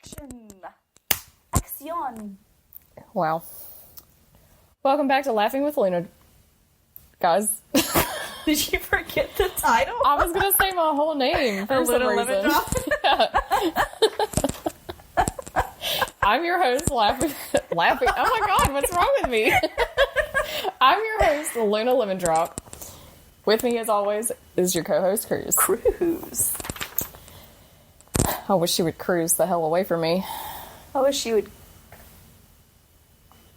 Action! Action! Wow. Welcome back to Laughing with Luna, guys. Did you forget the title? I was going to say my whole name for some reason. Yeah. I'm your host, Laughing. Oh my God, what's wrong with me? I'm your host, Luna Lemon Drop. With me, as always, is your co-host, Cruz. Cruise. I wish you would cruise the hell away from me. I wish you would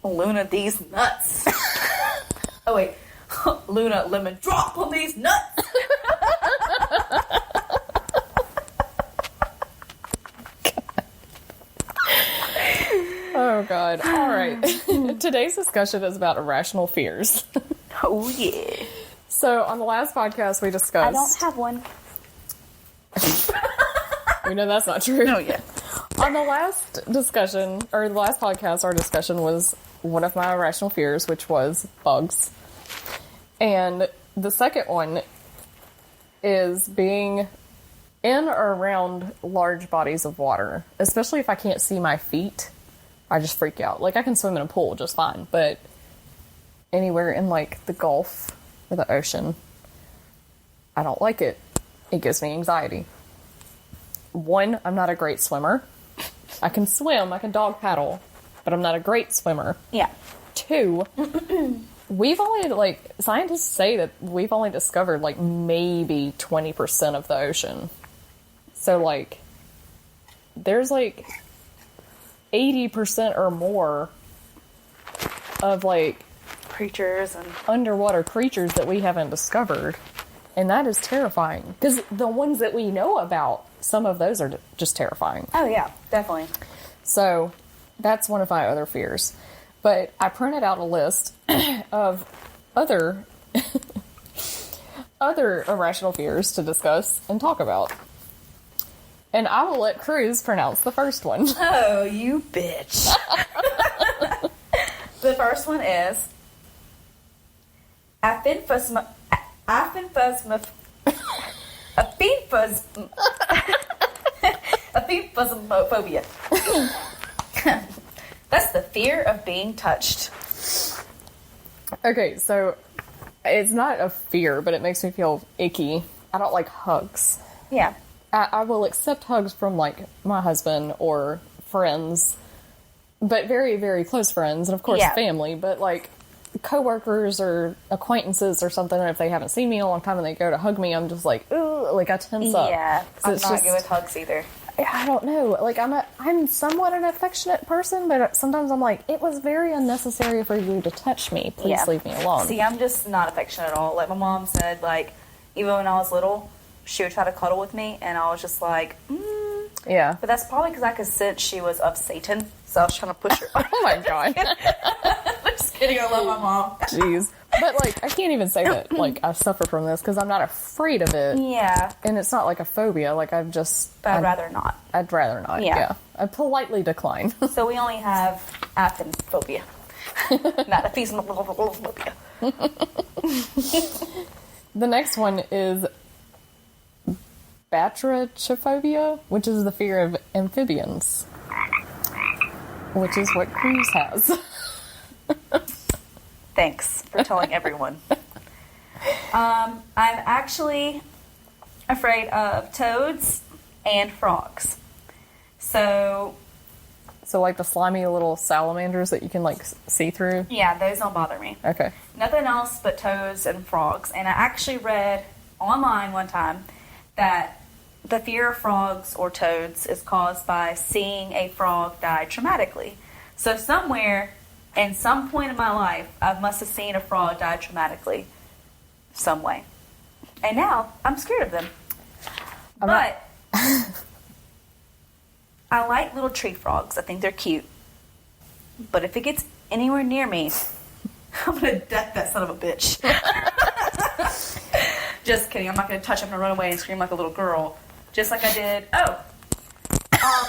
Luna these nuts. Oh wait, Luna lemon drop on these nuts. Oh God. All right. Today's discussion is about irrational fears. Oh yeah. So on the last podcast we discussed... I don't have one. We know that's not true. Oh yeah. On the last discussion, or the last podcast, our discussion was one of my irrational fears, which was bugs. And the second one is being in or around large bodies of water, especially if I can't see my feet. I just freak out. Like, I can swim in a pool just fine, but anywhere in, like, the Gulf or the ocean, I don't like it. It gives me anxiety. One, I'm not a great swimmer. I can swim, I can dog paddle, but I'm not a great swimmer. Yeah. Two, we've only, like, scientists say that we've only discovered, like, maybe 20% of the ocean. So, like, there's, like, 80% or more of, like, Creatures and underwater creatures that we haven't discovered. And that is terrifying. Because the ones that we know about, some of those are just terrifying. oh yeah, definitely. So, that's one of my other fears. But I printed out a list of other irrational fears to discuss and talk about. And I will let Cruz pronounce the first one. Oh, you bitch. The first one is aphiphasmophobia. That's the fear of being touched. Okay, so it's not a fear, but it makes me feel icky. I don't like hugs. Yeah. I will accept hugs from, like, my husband or friends, but very, very close friends, and of course family, but, like, coworkers or acquaintances or something, and if they haven't seen me in a long time and they go to hug me, I'm just like, ooh, like, I tense up. Yeah, I'm not good with hugs either. I don't know. Like, I'm somewhat an affectionate person, but sometimes I'm like, it was very unnecessary for you to touch me. Please leave me alone. See, I'm just not affectionate at all. Like, my mom said, like, even when I was little, she would try to cuddle with me, and I was just like, Yeah. But that's probably because I could sense she was of Satan, so I was trying to push her. Oh my God. I'm just kidding. I love my mom. Jeez. But, like, I can't even say that, like, I suffer from this because I'm not afraid of it. Yeah. And it's not like a phobia. Like, But I'd rather not. I'd rather not. Yeah. I politely decline. So we only have aphenphobia. Not aphismophobia. The next one is batrachophobia, which is the fear of amphibians, which is what Cruz has. Thanks for telling everyone. I'm actually afraid of toads and frogs. So like the slimy little salamanders that you can, like, see through? yeah, those don't bother me. Okay. Nothing else but toads and frogs. And I actually read online one time that the fear of frogs or toads is caused by seeing a frog die traumatically. So somewhere, in some point in my life, I must have seen a frog die traumatically some way. And now, I'm scared of them. But I like little tree frogs. I think they're cute. But if it gets anywhere near me, I'm going to death that son of a bitch. Just kidding. I'm not going to touch him and run away and scream like a little girl. Just like I did.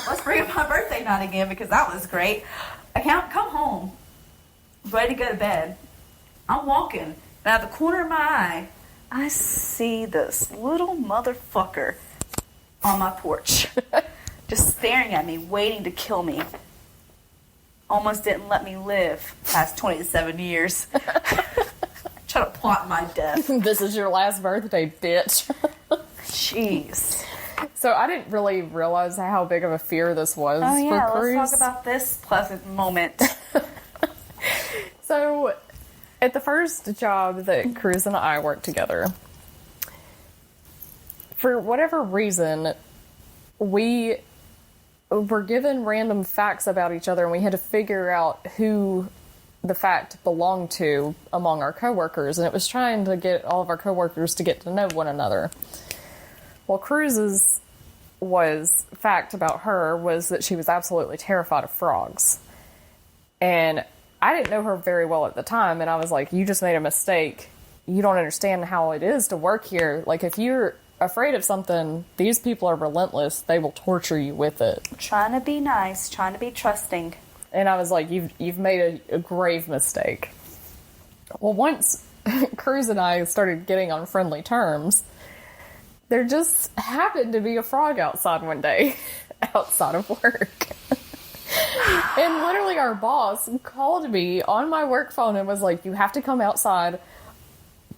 Let's bring up my birthday night again because that was great. I can't come home, ready to go to bed. I'm walking, and out of the corner of my eye, I see this little motherfucker on my porch. just staring at me, waiting to kill me. Almost didn't let me live past 27 years. Try to plot my death. This is your last birthday, bitch. Jeez. So I didn't really realize how big of a fear this was for Cruz. Let's talk about this pleasant moment. So, at the first job that Cruz and I worked together, for whatever reason, we were given random facts about each other, and we had to figure out who the fact belonged to among our coworkers, and it was trying to get all of our coworkers to get to know one another. Well, Cruz's fact about her was that she was absolutely terrified of frogs. And I didn't know her very well at the time, and I was like, you just made a mistake. You don't understand how it is to work here. Like, if you're afraid of something, these people are relentless. They will torture you with it. Trying to be nice, trying to be trusting. And I was like, you've made a grave mistake. Well, once Cruz and I started getting on friendly terms, there just happened to be a frog outside one day, outside of work. And literally our boss called me on my work phone and was like, you have to come outside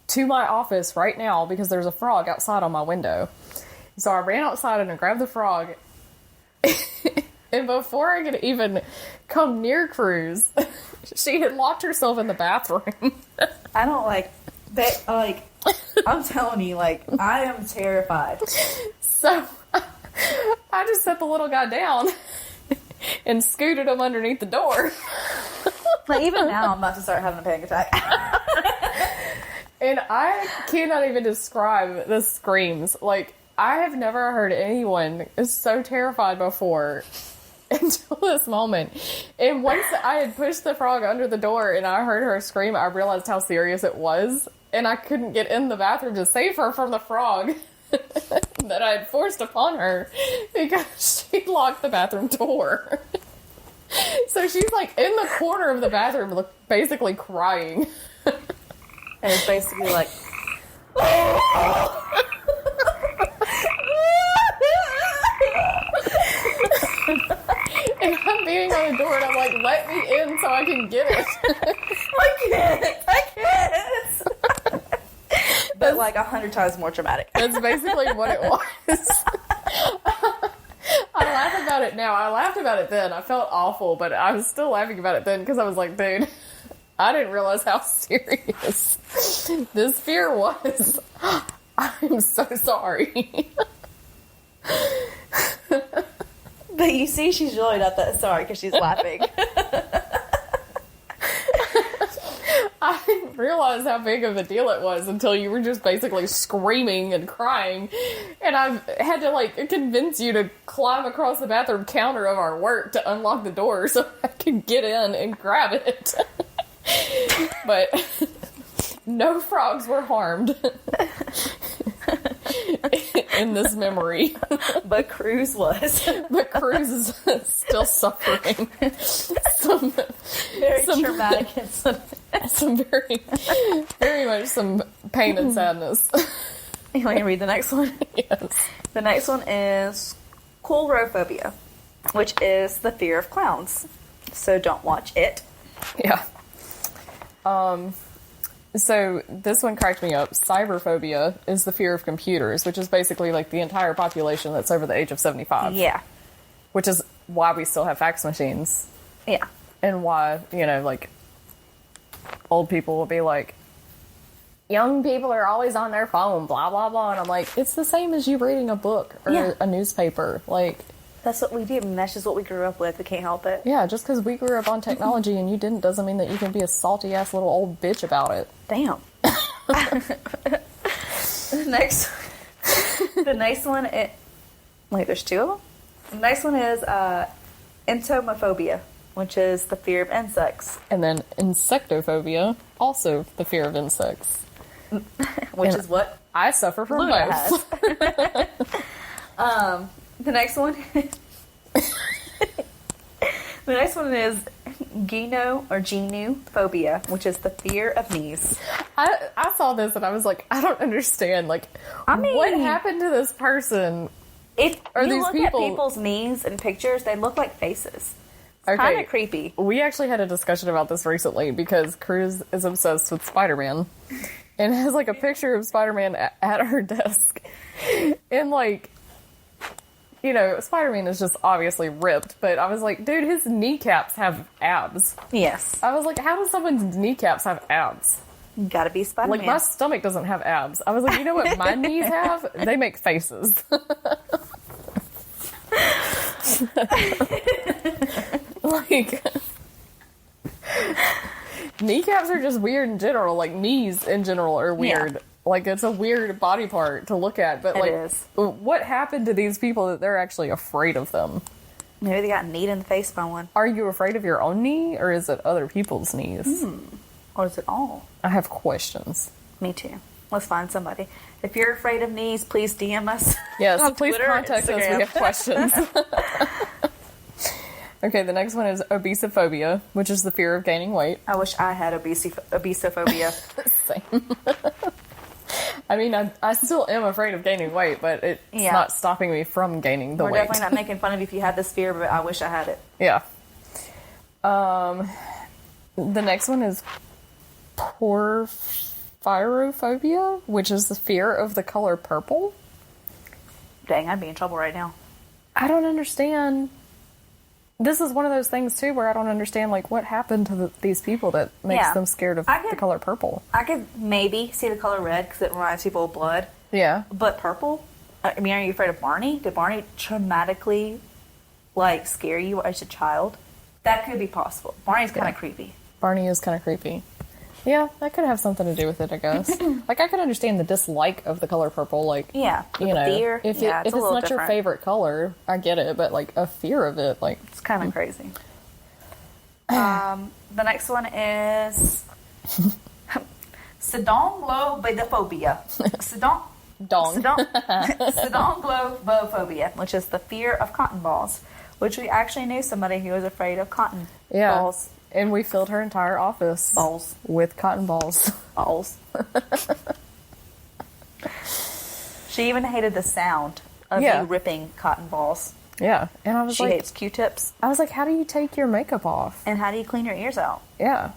to my office right now because there's a frog outside on my window. So I ran outside and I grabbed the frog. And before I could even come near Cruz, she had locked herself in the bathroom. I don't I'm telling you, I am terrified. So I just set the little guy down and scooted him underneath the door. Even now, I'm about to start having a panic attack. And I cannot even describe the screams. I have never heard anyone so terrified before until this moment. And once I had pushed the frog under the door and I heard her scream, I realized how serious it was. And I couldn't get in the bathroom to save her from the frog that I had forced upon her because she locked the bathroom door. So she's in the corner of the bathroom, basically crying. And it's basically like... And I'm beating on the door and I'm like, let me in so I can get it. I can't. But 100 times more traumatic. That's basically what it was. I laugh about it now. I laughed about it then. I felt awful, but I was still laughing about it then because I was like, dude, I didn't realize how serious this fear was. I'm so sorry. But you see, she's really not that sorry because she's laughing. I didn't realize how big of a deal it was until you were just basically screaming and crying. And I had to, convince you to climb across the bathroom counter of our work to unlock the door so I could get in and grab it. But no frogs were harmed in this memory. But Cruz was. But Cruz is still suffering some very traumatic incident. Some very much some pain and sadness. You want me to read the next one? Yes. The next one is coulrophobia, which is the fear of clowns. So don't watch it. Yeah. So this one cracked me up. Cyberphobia is the fear of computers, which is basically the entire population that's over the age of 75. Yeah. Which is why we still have fax machines. Yeah. And why, old people will be like, young people are always on their phone, blah, blah, blah. And I'm like, it's the same as you reading a book or a newspaper. That's what we did, and that's just what we grew up with. We can't help it. Yeah, just because we grew up on technology and you didn't doesn't mean that you can be a salty-ass little old bitch about it. Damn. The next one, there's two of them? The next one is entomophobia, which is the fear of insects. And then insectophobia, also the fear of insects. Which is what I suffer from Luna both. has. The next one is genophobia, which is the fear of knees. I saw this and I was like, I don't understand. What happened to this person If Are you these look people- at people's knees in pictures, they look like faces. It's Okay. kind of creepy. We actually had a discussion about this recently because Cruz is obsessed with Spider-Man and has like a picture of Spider-Man at her desk. And like, you know, Spider-Man is just obviously ripped, but I was like, dude, his kneecaps have abs. Yes. I was like, how does someone's kneecaps have abs? You gotta be Spider-Man. Like, my stomach doesn't have abs. I was like, you know what my knees have? They make faces. Like, kneecaps are just weird in general. Like, knees in general are weird. Yeah. Like, it's a weird body part to look at. But, It like, is. what happened to these people that they're actually afraid of them? Maybe they got kneed in the face by one. Are you afraid of your own knee, or is it other people's knees? Or is it all? I have questions. Me too. Let's find somebody. If you're afraid of knees, please DM us. Yes, on please Twitter, contact us. We Instagram. have questions. Okay, the next one is obesophobia, which is the fear of gaining weight. I wish I had obesophobia. Same. I mean, I still am afraid of gaining weight, but it's Yeah. not stopping me from gaining the We're weight. definitely not making fun of you if you had this fear, but I wish I had it. Yeah. The next one is porphyrophobia, which is the fear of the color purple. Dang, I'd be in trouble right now. I don't understand. This is one of those things, too, where I don't understand, like, what happened to these people that makes Yeah. them scared of I the could- color purple. I could maybe see the color red because it reminds people of blood. Yeah. But purple? I mean, are you afraid of Barney? Did Barney traumatically, like, scare you as a child? That could be possible. Barney's kind of creepy. Barney is kind of creepy. Yeah, that could have something to do with it, I guess. Like, I could understand the dislike of the color purple, like, Yeah. you with know, the deer. if, Yeah, if it's a little not your different. favorite color, I get it, but, like, a fear of it, like, It's kind of crazy. The next one is sedonglobophobia. dong. Sedonglobophobia, which is the fear of cotton balls, which we actually knew somebody who was afraid of cotton Yeah. balls. And we filled her entire office Balls. with cotton balls. Balls. She even hated the sound of Yeah. you ripping cotton balls. Yeah. And I was She like, hates Q-tips. how do you take your makeup off? And how do you clean your ears out? Yeah.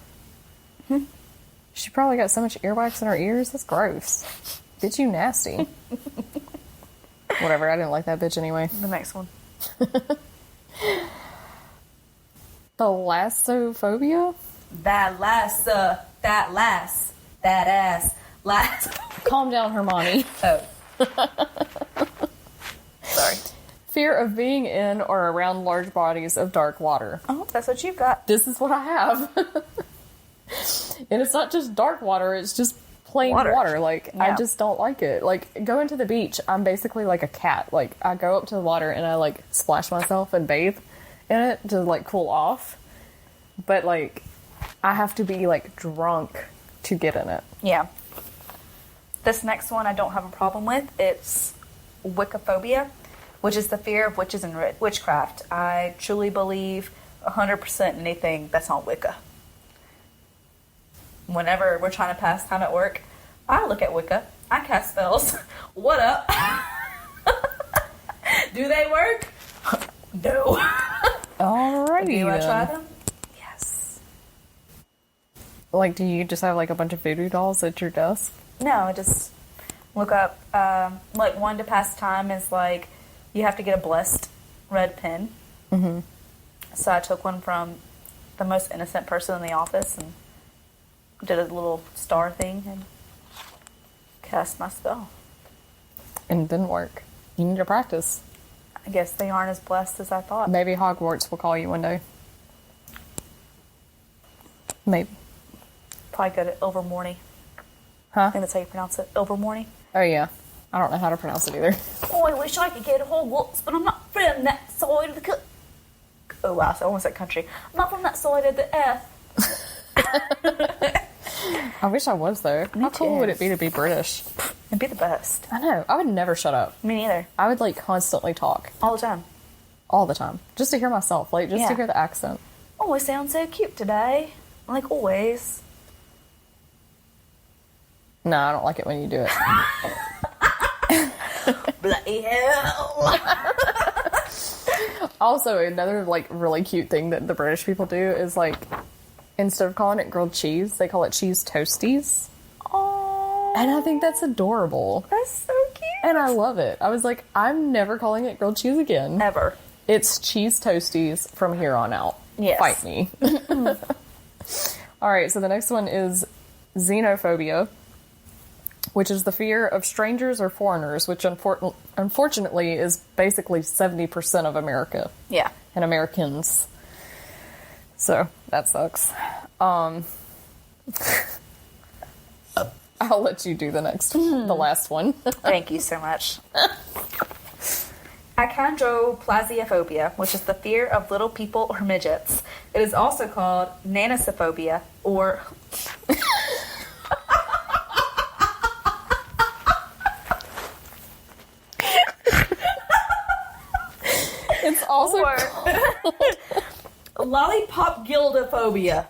She probably got so much earwax in her ears. That's gross. Bitch, you nasty. Whatever, I didn't like that bitch anyway. The next one. Thalassophobia? That ass, last. Calm down, Hermione. Oh. Sorry. Fear of being in or around large bodies of dark water. Oh, that's what you've got. This is what I have. And it's not just dark water, it's just plain water. Like, I Yeah. just don't like it. Like, going to the beach, I'm basically like a cat. Like, I go up to the water and I, like, splash myself and bathe in it to, like, cool off. But, like, I have to be, like, drunk to get in it. Yeah. This next one I don't have a problem with. It's Wiccaphobia, which is the fear of witches and witchcraft. I truly believe 100% anything that's on Wicca. Whenever we're trying to pass time at work, I look at Wicca. I cast spells. What up? Do they work? No. Alrighty. Do you want to try then. them? Yes. Like, do you just have, like, a bunch of voodoo dolls at your desk? No, I just look up, like, one to pass time is, like, you have to get a blessed red pen. Mm-hmm. So I took one from the most innocent person in the office and did a little star thing and cast my spell. And it didn't work. You need to practice. I guess they aren't as blessed as I thought. Maybe Hogwarts will call you one day. Maybe. Probably go to Ilvermorny. Huh? I think that's how you pronounce it. Ilvermorny. Oh, yeah. I don't know how to pronounce it either. Oh, I wish I could get to Hogwarts, but I'm not from that side of the Oh, wow, so I almost said country. I'm not from that side of the earth. I wish I was, though. How cool too. would it be to be British? It'd be the best. I know. I would never shut up. Me neither. I would, like, constantly talk. All the time. All the time. Just to hear myself. Like, just to Yeah. hear the accent. Oh, I sound so cute today. Like always. No, I don't like it when you do it. bloody hell. Also, another like really cute thing that the British people do is like instead of calling it grilled cheese, they call it cheese toasties. Oh, And I think that's adorable. that's so cute. And I love it. I was like, I'm never calling it grilled cheese again. Ever. It's cheese toasties from here on out. Yes. Fight me. All right, so the next one is xenophobia, which is the fear of strangers or foreigners, which unfortunately is basically 70% of America Yeah. and Americans. So that sucks. I'll let you do the next one, the last one. Thank you so much. Achondroplasiophobia, which is the fear of little people or midgets. It is also called nanosophobia or It's also or lollipop gildophobia.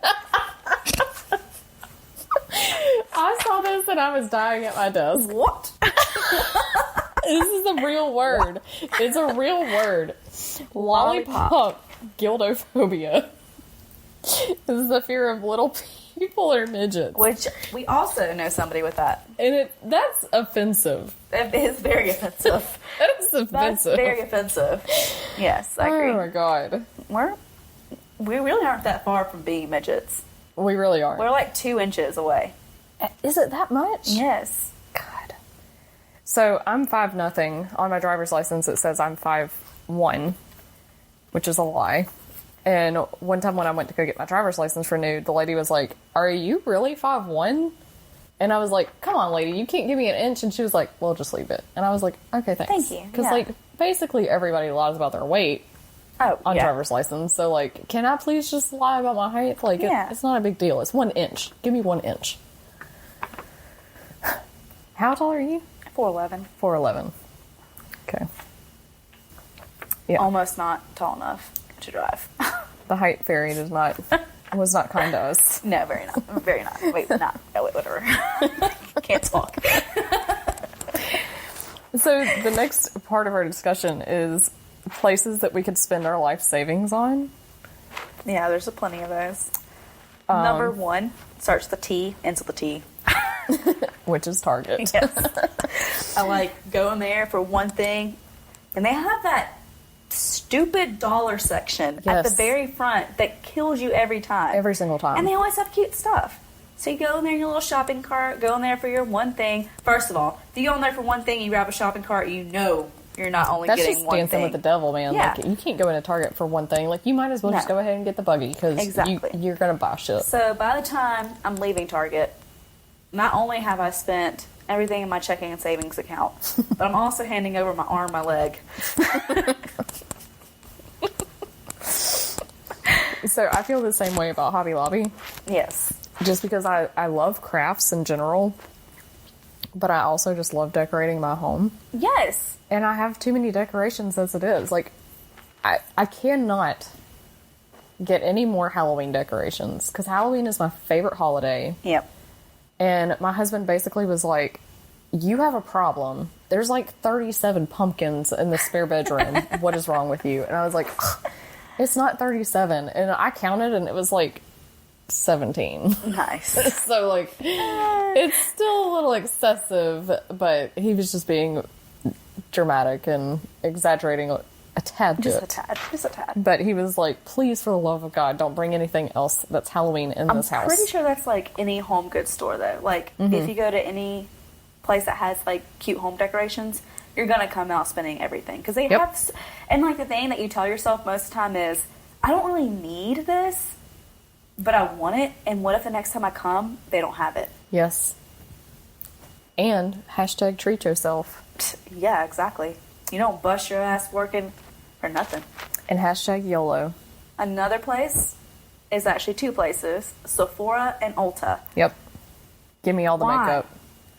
I saw this and I was dying at my desk. What? This is a real word. It's a real word. Lollipop gildophobia. This is the fear of little people or midgets. Which we also know somebody with that. And that's offensive. It is very offensive. That is That's offensive. very offensive. Yes, I agree. Oh my god. We really aren't that far from being midgets. We really are. We're like 2 inches away. Is it that much? Yes. God. So I'm 5'0". On my driver's license it says I'm 5'1", which is a lie. And one time when I went to go get my driver's license renewed, the lady was like, "Are you really 5'1"? And I was like, "Come on, lady, you can't give me an inch." And she was like, "Well, just leave it." And I was like, "Okay, thanks." Thank you, Because yeah. like basically everybody lies about their weight Oh, on yeah. driver's license. So like, can I please just lie about my height? Like, Yeah. it's not a big deal. It's 1 inch. Give me 1 inch. How tall are you? 4'11". 4'11". Okay. Yeah. Almost not tall enough to drive. The height fairy was not kind to us. No, very not. Very not. Wait, not. Oh, wait, whatever. Can't talk. So the next part of our discussion is places that we could spend our life savings on. Yeah, there's a plenty of those. Number 1 starts with the T, ends with the T. Which is Target. Yes. I like going there for one thing, and they have that stupid dollar section at the Yes. very front that kills you every time. Every single time. And they always have cute stuff. So you go in there in your little shopping cart, go in there for your one thing. First of all, if you go in there for one thing, you grab a shopping cart, you know you're not only That's getting just one dancing thing. with the devil, man. Yeah. Like, you can't go into Target for one thing. Like, you might as well just No. go ahead and get the buggy because Exactly. you're going to buy shit. So by the time I'm leaving Target, not only have I spent everything in my checking and savings account, but I'm also handing over my arm, my leg. So I feel the same way about Hobby Lobby. Yes. Just because I love crafts in general, but I also just love decorating my home. Yes. And I have too many decorations as it is. Like, I cannot get any more Halloween decorations because Halloween is my favorite holiday. Yep. And my husband basically was like, "You have a problem. There's like 37 pumpkins in the spare bedroom. What is wrong with you?" And I was like, "Ugh, it's not 37." And I counted and it was like 17. Nice. So like, it's still a little excessive, but he was just being dramatic and exaggerating a tad Just bit. a tad. Just a tad. But he was like, "Please, for the love of God, don't bring anything else that's Halloween in this house." I'm pretty sure that's like any home goods store though. Like if you go to any place that has like cute home decorations, you're gonna come out spending everything because they Yep. have. And like the thing that you tell yourself most of the time is, I don't really need this, but I want it. And what if the next time I come, they don't have it? Yes. And hashtag treat yourself. Yeah, exactly. You don't bust your ass working for nothing. And hashtag YOLO. Another place is actually 2 places: Sephora and Ulta. Yep. Give me all the Why makeup.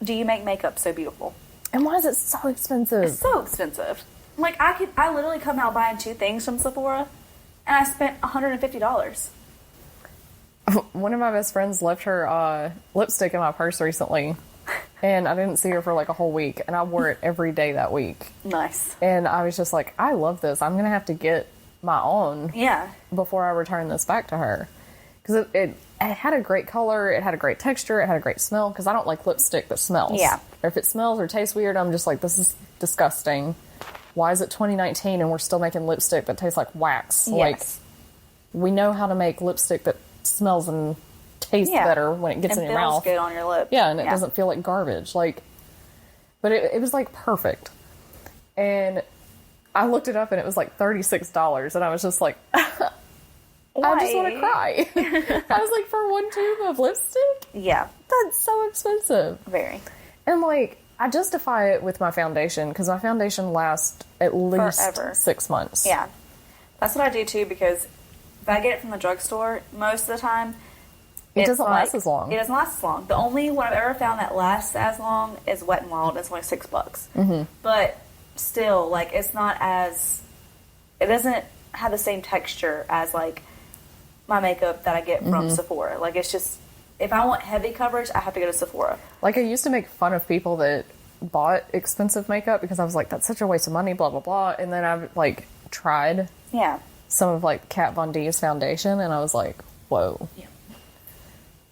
do you make makeup so beautiful? And why is it so expensive? It's so expensive. Like I literally come out buying 2 things from Sephora, and I spent $150. One of my best friends left her lipstick in my purse recently. And I didn't see her for like a whole week, and I wore it every day that week. Nice. And I was just like, I love this. I'm going to have to get my own before I return this back to her. Because it had a great color, it had a great texture, it had a great smell, because I don't like lipstick that smells. Yeah. Or if it smells or tastes weird, I'm just like, this is disgusting. Why is it 2019 and we're still making lipstick that tastes like wax? Yes. Like, we know how to make lipstick that smells and tastes better when it gets in your mouth. It feels good on your lips. Yeah, and it doesn't feel like garbage. Like, but it was like perfect. And I looked it up and it was like $36, and I was just like, I just want to cry. I was like, for one tube of lipstick? Yeah. That's so expensive. Very. And like, I justify it with my foundation, because my foundation lasts at least forever. 6 months. Yeah. That's what I do too, because if I get it from the drugstore, most of the time, it doesn't last as long. It doesn't last as long. The only one I've ever found that lasts as long is Wet n Wild. It's only $6. Mm-hmm. But still, like, it's not as... It doesn't have the same texture as, like, my makeup that I get from Sephora. Like, it's just... If I want heavy coverage, I have to go to Sephora. Like, I used to make fun of people that bought expensive makeup, because I was like, that's such a waste of money, blah, blah, blah. And then I've, like, tried some of, like, Kat Von D's foundation, and I was like, whoa. Yeah.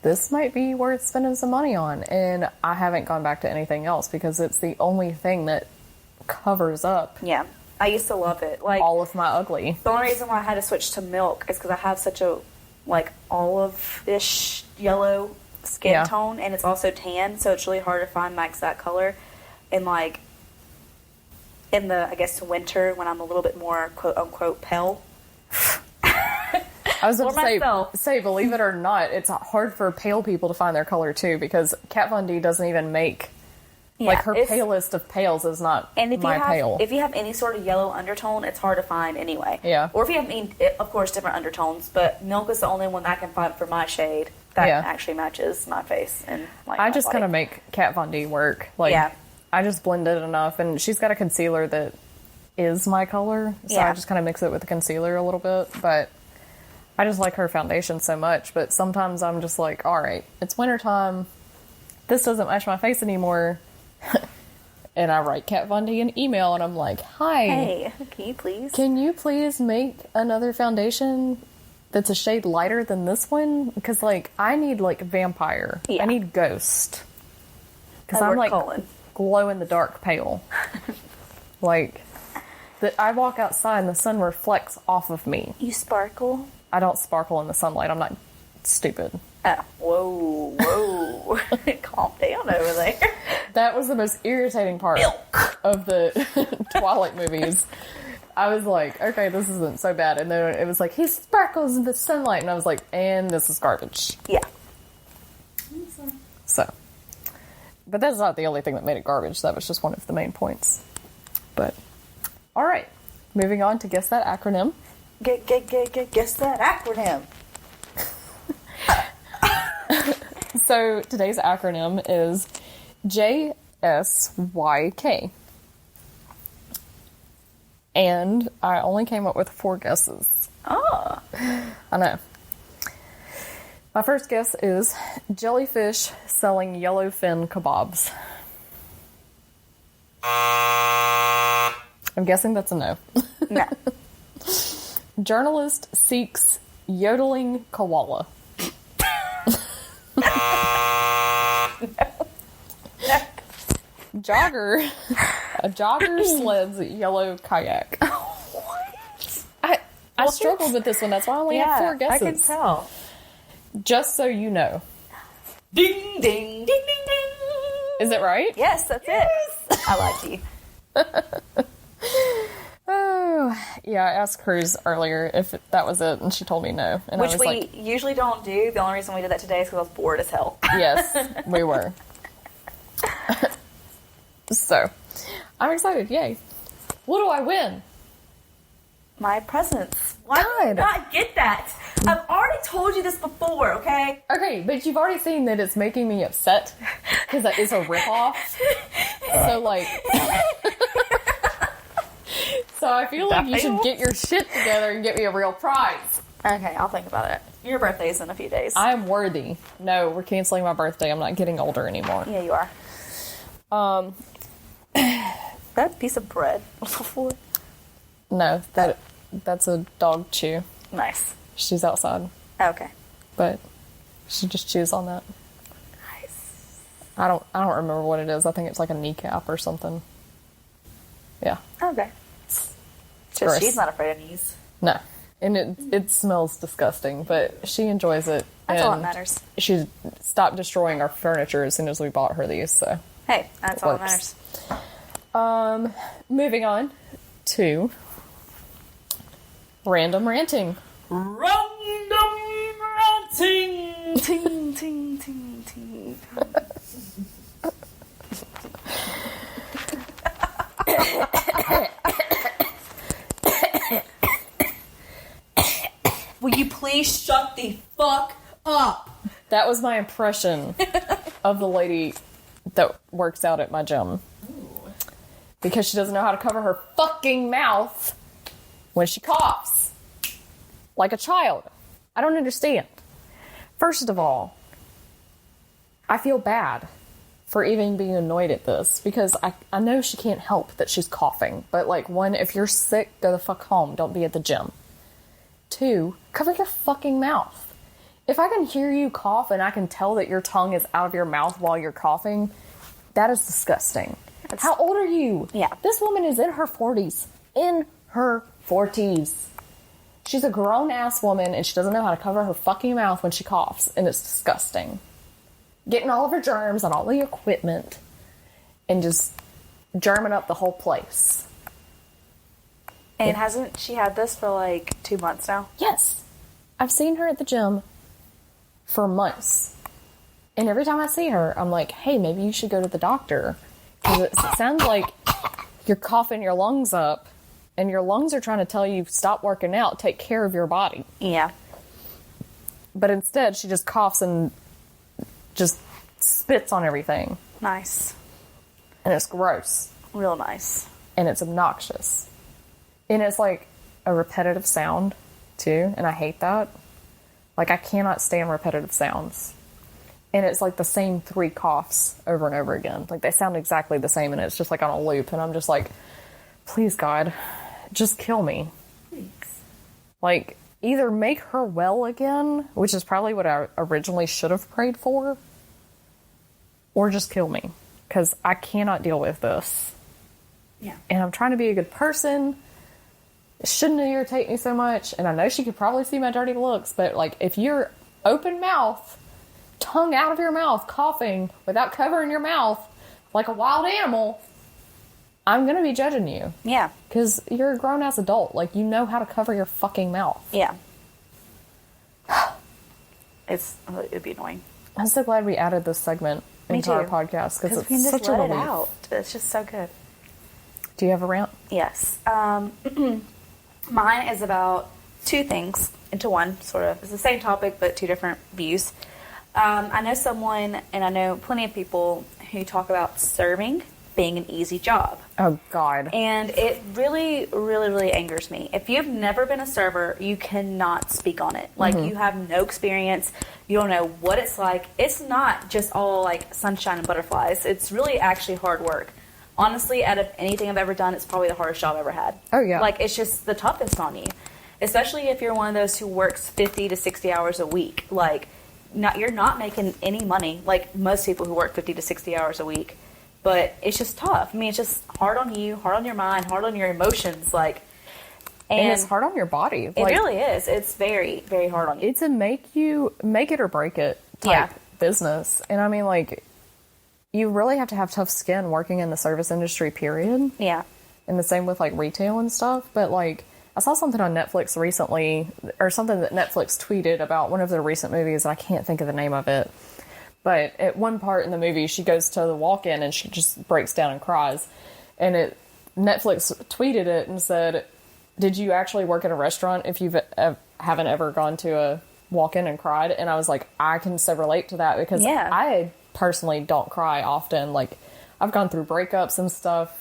This might be worth spending some money on. And I haven't gone back to anything else, because it's the only thing that covers up. Yeah. I used to love it. Like, all of my ugly. The only reason why I had to switch to milk is because I have such a, like, olive-ish yellow skin tone, and it's also tan, so it's really hard to find my exact color. And, like, in the, I guess, winter, when I'm a little bit more quote-unquote pale. I was going to say, believe it or not, it's hard for pale people to find their color, too, because Kat Von D doesn't even make... like, her palest of pales is not pale. If you have any sort of yellow undertone, it's hard to find anyway. Yeah. Or if you have, of course, different undertones, but milk is the only one I can find for my shade that actually matches my face. And like, I just kind of make Kat Von D work. Like, I just blend it enough, and she's got a concealer that is my color, so I just kind of mix it with the concealer a little bit, but... I just like her foundation so much, but sometimes I'm just like, all right, it's wintertime. This doesn't match my face anymore. And I write Kat Von D an email, and I'm like, hi. Hey, can you please make another foundation that's a shade lighter than this one? Because, like, I need, like, vampire. I need ghost. Because I'm, like, glow-in-the-dark pale. Like, I walk outside and the sun reflects off of me. You sparkle? I don't sparkle in the sunlight. I'm not stupid. Oh, whoa. Calm down over there. That was the most irritating part of the Twilight movies. I was like, okay, this isn't so bad. And then it was like, he sparkles in the sunlight. And I was like, and this is garbage. Yeah. So. But that's not the only thing that made it garbage. That was just one of the main points. But, all right. Moving on to Guess That Acronym. Guess that acronym. So today's acronym is JSYK. And I only came up with 4 guesses. Oh. I know. My first guess is jellyfish selling yellowfin kebabs. I'm guessing that's a no. No. Journalist seeks yodeling koala. Jogger. A jogger sleds yellow kayak. I struggled with this one. That's why I only have 4 guesses. I can tell. Just so you know. Ding, ding, ding, ding, ding. Is it right? Yes, that's it. I lied to you. Oh, yeah, I asked Cruz earlier if that was it, and she told me no. And Which I was we usually don't do. The only reason we did that today is because I was bored as hell. Yes, we were. So, I'm excited. Yay. What do I win? My presents. Why did you not get that? I've already told you this before, okay? Okay, but you've already seen that it's making me upset because it's a ripoff. So, like... So I feel like you should get your shit together and get me a real prize. Okay, I'll think about it. Your birthday's in a few days. I'm worthy. No, we're canceling my birthday. I'm not getting older anymore. Yeah, you are. That piece of bread on the floor. No, that's a dog chew. Nice. She's outside, Okay. but she just chews on that. Nice. I don't remember what it is. I think it's like a kneecap or something. Yeah. Okay. So gross. she's not afraid of knees. No. And it smells disgusting, but she enjoys it. That's all that and matters. She stopped destroying our furniture as soon as we bought her these, so. Hey, that's all that matters. Moving on to random ranting. Random ranting. Ting, ting, ting, ting. Will you please shut the fuck up? That was my impression of the lady that works out at my gym. Because she doesn't know how to cover her fucking mouth when she coughs. Like a child. I don't understand. First of all, I feel bad for even being annoyed at this. Because I know she can't help that she's coughing. But, like, one, if you're sick, go the fuck home. Don't be at the gym. Two, cover your fucking mouth. If I can hear you cough and I can tell that your tongue is out of your mouth while you're coughing, that is disgusting. How old are you? Yeah. This woman is in her 40s. In her 40s. She's a grown-ass woman, and she doesn't know how to cover her fucking mouth when she coughs, and it's disgusting. Getting all of her germs on all the equipment, and just germing up the whole place. And hasn't she had this for like 2 months now? Yes. I've seen her at the gym for months. And every time I see her, I'm like, hey, maybe you should go to the doctor. Because it sounds like you're coughing your lungs up, and your lungs are trying to tell you, stop working out, take care of your body. Yeah. But instead, she just coughs and just spits on everything. Nice. And it's gross. Real nice. And it's obnoxious. And it's like a repetitive sound, too, and I hate that. Like, I cannot stand repetitive sounds. And it's like the same 3 coughs over and over again. Like, they sound exactly the same, and it's just like on a loop. And I'm just like, please, God, just kill me. Thanks. Like, either make her well again, which is probably what I originally should have prayed for, or just kill me. Because I cannot deal with this. Yeah. And I'm trying to be a good person. It shouldn't irritate me so much. And I know she could probably see my dirty looks, but, like, if you're open mouth, tongue out of your mouth, coughing without covering your mouth like a wild animal, I'm going to be judging you. Yeah. Because you're a grown-ass adult. Like, you know how to cover your fucking mouth. Yeah. It'd be annoying. I'm so glad we added this segment into our podcast because we can it's just such a let it relief. out. It's just so good. Do you have a rant? Yes. Mine is about 2 things into one, sort of. It's the same topic, but 2 different views. I know someone, and I know plenty of people who talk about serving being an easy job. Oh, God. And it really, really, really angers me. If you've never been a server, you cannot speak on it. Like, you have no experience. You don't know what it's like. It's not just all, like, sunshine and butterflies. It's really actually hard work. Honestly, out of anything I've ever done, it's probably the hardest job I've ever had. Oh, yeah. Like, it's just the toughest on you. Especially if you're one of those who works 50 to 60 hours a week. Like, you're not making any money, like most people who work 50 to 60 hours a week. But it's just tough. I mean, it's just hard on you, hard on your mind, hard on your emotions. Like, and it's hard on your body. It really is. It's very, very hard on you. It's a make it or break it type business. And I mean, like, you really have to have tough skin working in the service industry, period. Yeah. And the same with, like, retail and stuff. But, like, I saw something on Netflix recently, or something that Netflix tweeted about one of their recent movies, and I can't think of the name of it. But at one part in the movie, she goes to the walk-in and she just breaks down and cries. And Netflix tweeted it and said, did you actually work at a restaurant if you haven't ever gone to a walk-in and cried? And I was like, I can so relate to that because I personally don't cry often. Like, I've gone through breakups and stuff.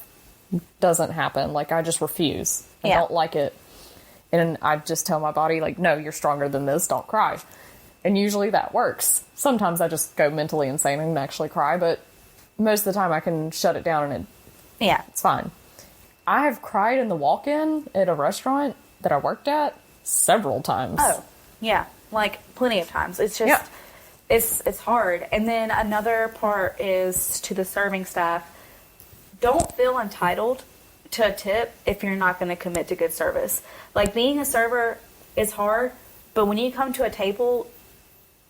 Doesn't happen. Like, I just refuse. I don't like it. And I just tell my body, like, no, you're stronger than this. Don't cry. And usually that works. Sometimes I just go mentally insane and actually cry, but most of the time I can shut it down and it's fine. I have cried in the walk-in at a restaurant that I worked at several times. Oh, yeah. Like, plenty of times. It's just, it's hard. And then another part is to the serving staff. Don't feel entitled to a tip if you're not going to commit to good service. Like, being a server is hard, but when you come to a table,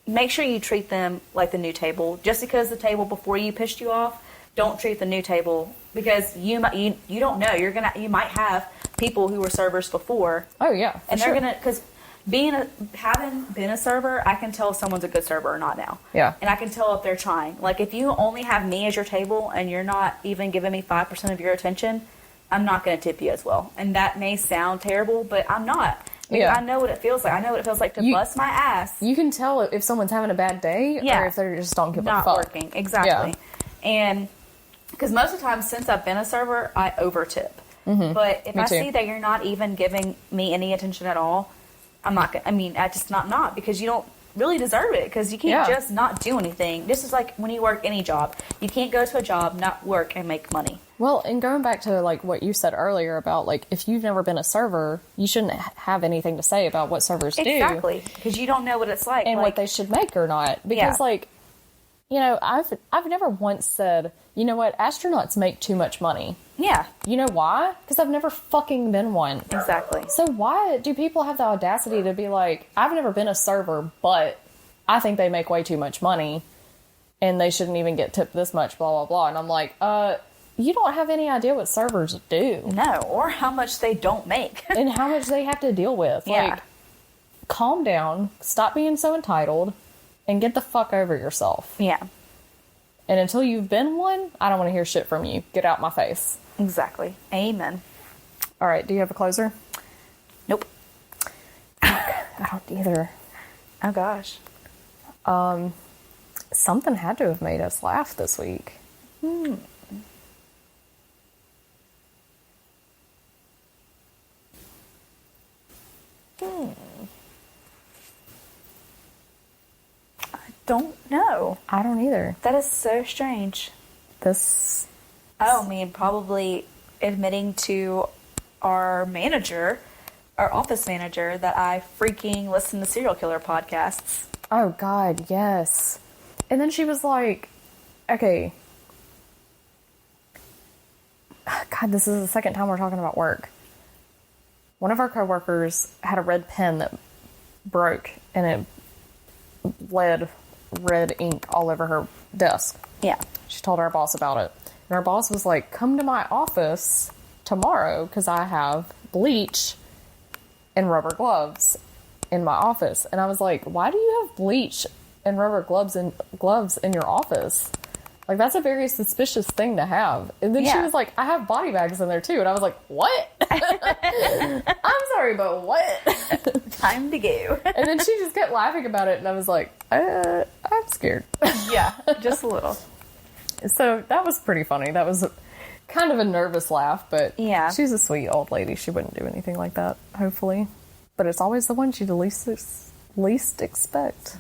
make sure you treat them like the new table. Just because the table before you pissed you off, don't treat the new table, because you don't know, you might have people who were servers before. Oh yeah, and they're gonna, because having been a server, I can tell if someone's a good server or not now. Yeah, and I can tell if they're trying. Like, if you only have me as your table and you're not even giving me 5% of your attention, I'm not going to tip you as well. And that may sound terrible, but I'm not. I know what it feels like. I know what it feels like to bust my ass. You can tell if someone's having a bad day or if they just don't give a fuck. Not working, exactly. Yeah. And because most of the time since I've been a server, I over-tip. Mm-hmm. But if I see that you're not even giving me any attention at all, I'm not going to, I just not, because you don't really deserve it, because you can't just not do anything. This is like when you work any job. You can't go to a job, not work, and make money. Well, and going back to like what you said earlier about like if you've never been a server, you shouldn't have anything to say about what servers do. Exactly, because you don't know what it's like. And what they should make or not. Because like, you know, I've never once said, you know what, astronauts make too much money. Yeah. You know why? Because I've never fucking been one. Exactly. So why do people have the audacity to be like, I've never been a server, but I think they make way too much money and they shouldn't even get tipped this much, blah, blah, blah. And I'm like, you don't have any idea what servers do. No, or how much they don't make. And how much they have to deal with. Yeah. Like, calm down, stop being so entitled, and get the fuck over yourself. Yeah. And until you've been one, I don't want to hear shit from you. Get out my face. Exactly. Amen. All right, do you have a closer? Nope. I don't either. Oh, gosh. Something had to have made us laugh this week. I don't know. I don't either. That is so strange. Probably admitting to our manager, our office manager, that I freaking listen to serial killer podcasts. Oh, God, yes. And then she was like, okay. God, this is the second time we're talking about work. One of our coworkers had a red pen that broke, and it bled red ink all over her desk. Yeah. She told our boss about it. And our boss was like, come to my office tomorrow because I have bleach and rubber gloves in my office. And I was like, why do you have bleach and rubber gloves in your office? Like, that's a very suspicious thing to have. And then she was like, I have body bags in there too. And I was like, what? I'm sorry, but what? Time to go. And then she just kept laughing about it. And I was like, I'm scared. Yeah, just a little. So that was pretty funny. That was kind of a nervous laugh, but she's a sweet old lady. She wouldn't do anything like that, hopefully. But it's always the ones you least expect.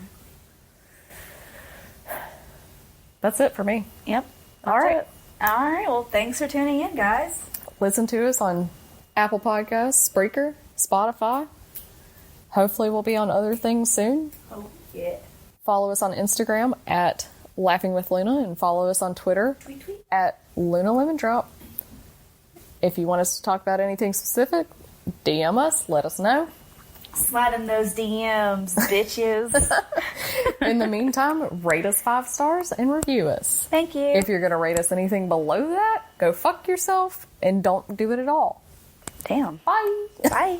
That's it for me. Yep. All right. All right. Well, thanks for tuning in, guys. Listen to us on Apple Podcasts, Spreaker, Spotify. Hopefully we'll be on other things soon. Oh, yeah. Follow us on Instagram at Laughing with Luna, and follow us on Twitter at Luna Lemon Drop. If you want us to talk about anything specific, DM us, let us know. Slide in those DMs, bitches. In the meantime, rate us 5 stars and review us. Thank you. If you're going to rate us anything below that, go fuck yourself and don't do it at all. Damn. Bye. Bye.